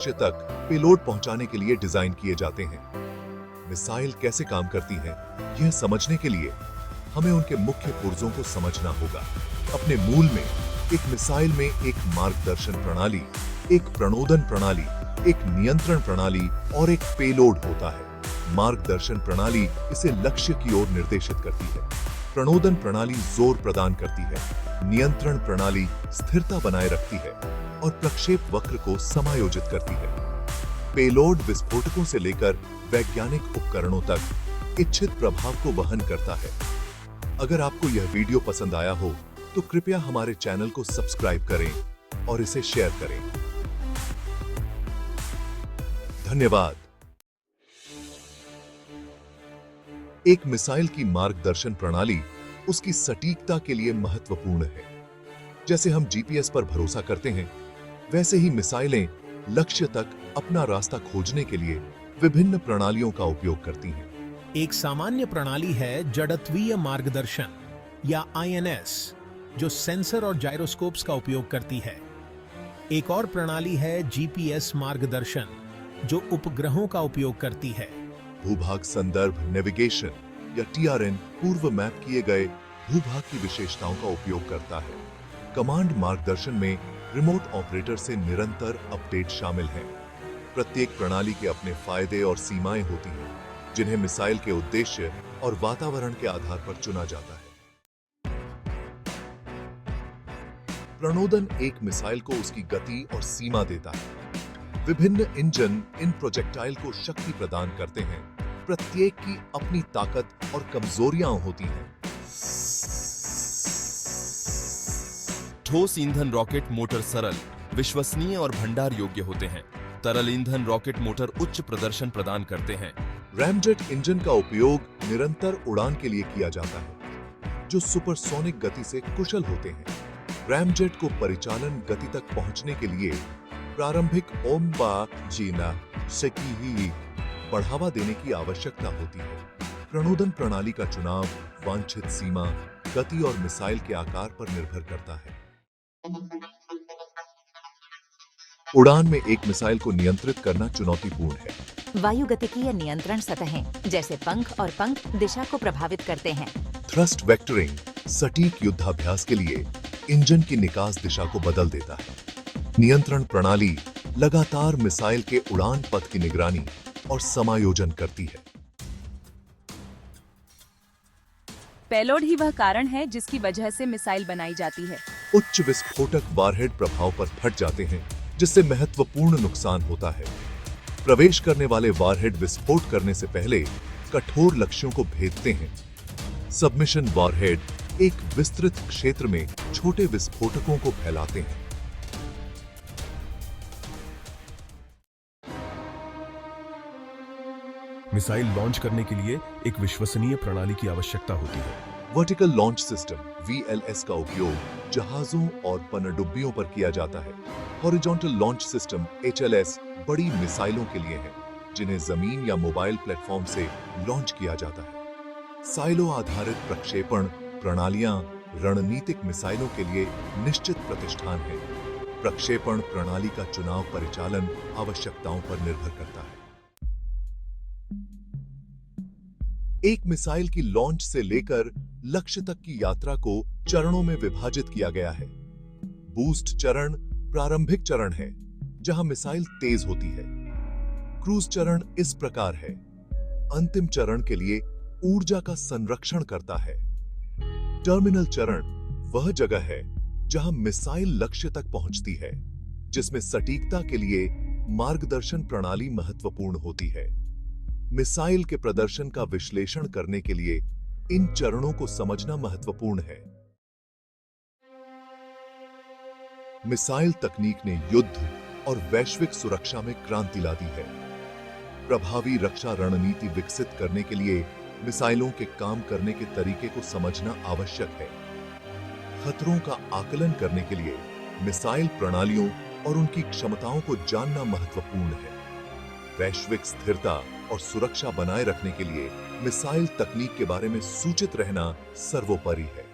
लक्ष्य तक पेलोड पहुंचाने के लिए डिजाइन किए जाते हैं। मिसाइल कैसे काम करती है, यह समझने के लिए हमें उनके मुख्य पुर्जों को समझना होगा। अपने मूल में एक मिसाइल में एक मार्गदर्शन प्रणाली, एक प्रणोदन प्रणाली, एक नियंत्रण प्रणाली और एक पेलोड होता है। मार्गदर्शन प्रणाली इसे लक्ष्य की ओर निर्देशित करती है। प्रणोदन प्रणाली जोर प्रदान करती है। नियंत्रण प्रणाली स्थिरता बनाए रखती है और प्रक्षेप वक्र को समायोजित करती है। पेलोड विस्फोटकों से लेकर वैज्ञानिक उपकरणों तक इच्छित प्रभाव को वहन करता है। अगर आपको यह वीडियो पसंद आया हो तो कृपया हमारे चैनल को सब्सक्राइब करें और इसे शेयर करें। धन्यवाद। एक मिसाइल की मार्गदर्शन प्रणाली उसकी सटीकता के लिए महत्वपूर्ण है। जैसे हम जीपीएस पर भरोसा करते हैं, वैसे ही मिसाइलें लक्ष्य तक अपना रास्ता खोजने के लिए विभिन्न प्रणालियों का उपयोग करती हैं। एक सामान्य प्रणाली है जड़त्वीय मार्गदर्शन या आईएनएस, जो सेंसर और जायरोस्कोप्स का उपयोग करती है। एक और प्रणाली है जीपीएस मार्गदर्शन, जो उपग्रहों का उपयोग करती है। भूभाग संदर्भ नेविगेशन या टीआरएन पूर्व मैप किए गए भूभाग की विशेषताओं का उपयोग करता है। कमांड मार्गदर्शन में रिमोट ऑपरेटर से निरंतर अपडेट शामिल हैं। प्रत्येक प्रणाली के अपने फायदे और सीमाएं होती हैं, जिन्हें मिसाइल के उद्देश्य और वातावरण के आधार पर चुना जाता है। प्रणोदन एक मिसाइल को उसकी गति और सीमा देता है। विभिन्न इंजन इन प्रोजेक्टाइल को शक्ति प्रदान करते हैं। प्रत्येक की अपनी ताकत और कमजोरियां होती हैं। ठोस ईंधन रॉकेट मोटर सरल, विश्वसनीय और भंडार योग्य होते हैं। तरल ईंधन रॉकेट मोटर उच्च प्रदर्शन प्रदान करते हैं। रैमजेट इंजन का उपयोग निरंतर उड़ान के लिए किया जाता है, जो सुपरसोनिक गति से कुशल होते हैं। रैमजेट को परिचालन गति तक पहुंचने के लिए प्रारंभिक ओम्बा जीना सेकी बढ़ावा देने की आवश्यकता होती है। प्रणोदन प्रणाली का चुनाव वांछित सीमा, गति और मिसाइल के आकार पर निर्भर करता है। उड़ान में एक मिसाइल को नियंत्रित करना चुनौतीपूर्ण है। वायुगतिकीय नियंत्रण सतहें जैसे पंख और पंख दिशा को प्रभावित करते हैं। थ्रस्ट वेक्टरिंग सटीक युद्धाभ्यास के लिए इंजन की निकास दिशा को बदल देता है। नियंत्रण प्रणाली लगातार मिसाइल के उड़ान पथ की निगरानी और समायोजन करती है। पेलोड ही वह कारण है जिसकी वजह से मिसाइल बनाई जाती है। उच्च विस्फोटक वारहेड प्रभाव पर फट जाते हैं, जिससे महत्वपूर्ण नुकसान होता है। प्रवेश करने वाले वारहेड विस्फोट करने से पहले कठोर लक्ष्यों को भेदते हैं। सबमिशन वारहेड एक विस्तृत क्षेत्र में छोटे विस्फोटकों को फैलाते हैं। मिसाइल लॉन्च करने के लिए एक विश्वसनीय प्रणाली की आवश्यकता होती है। वर्टिकल लॉन्च सिस्टम (VLS) का उपयोग जहाजों और पनडुब्बियों पर किया जाता है। हॉरिजॉन्टल लॉन्च सिस्टम (HLS) बड़ी मिसाइलों के लिए है, जिन्हें जमीन या मोबाइल प्लेटफॉर्म से लॉन्च किया जाता है। साइलो आधारित प्रक्षेपण प्रणालियां रणनीतिक मिसाइलों के लिए निश्चित प्रतिष्ठान हैं। प्रक्षेपण प्रणाली का चुनाव परिचालन आवश्यकताओं पर निर्भर करता है। एक मिसाइल की लॉन्च से लेकर लक्ष्य तक की यात्रा को चरणों में विभाजित किया गया है। बूस्ट चरण प्रारंभिक चरण है, जहां मिसाइल तेज होती है। क्रूज चरण इस प्रकार है। अंतिम चरण के लिए ऊर्जा का संरक्षण करता है। टर्मिनल चरण वह जगह है जहां मिसाइल लक्ष्य तक पहुंचती है, जिसमें सटीकता के लिए मार्गदर्शन प्रणाली महत्वपूर्ण होती है। मिसाइल के प्रदर्शन का विश्लेषण करने के लिए इन चरणों को समझना महत्वपूर्ण है। मिसाइल तकनीक ने युद्ध और वैश्विक सुरक्षा में क्रांति ला दी है। प्रभावी रक्षा रणनीति विकसित करने के लिए मिसाइलों के काम करने के तरीके को समझना आवश्यक है। खतरों का आकलन करने के लिए मिसाइल प्रणालियों और उनकी क्षमताओं को जानना महत्वपूर्ण है। वैश्विक स्थिरता और सुरक्षा बनाए रखने के लिए मिसाइल तकनीक के बारे में सूचित रहना सर्वोपरि है।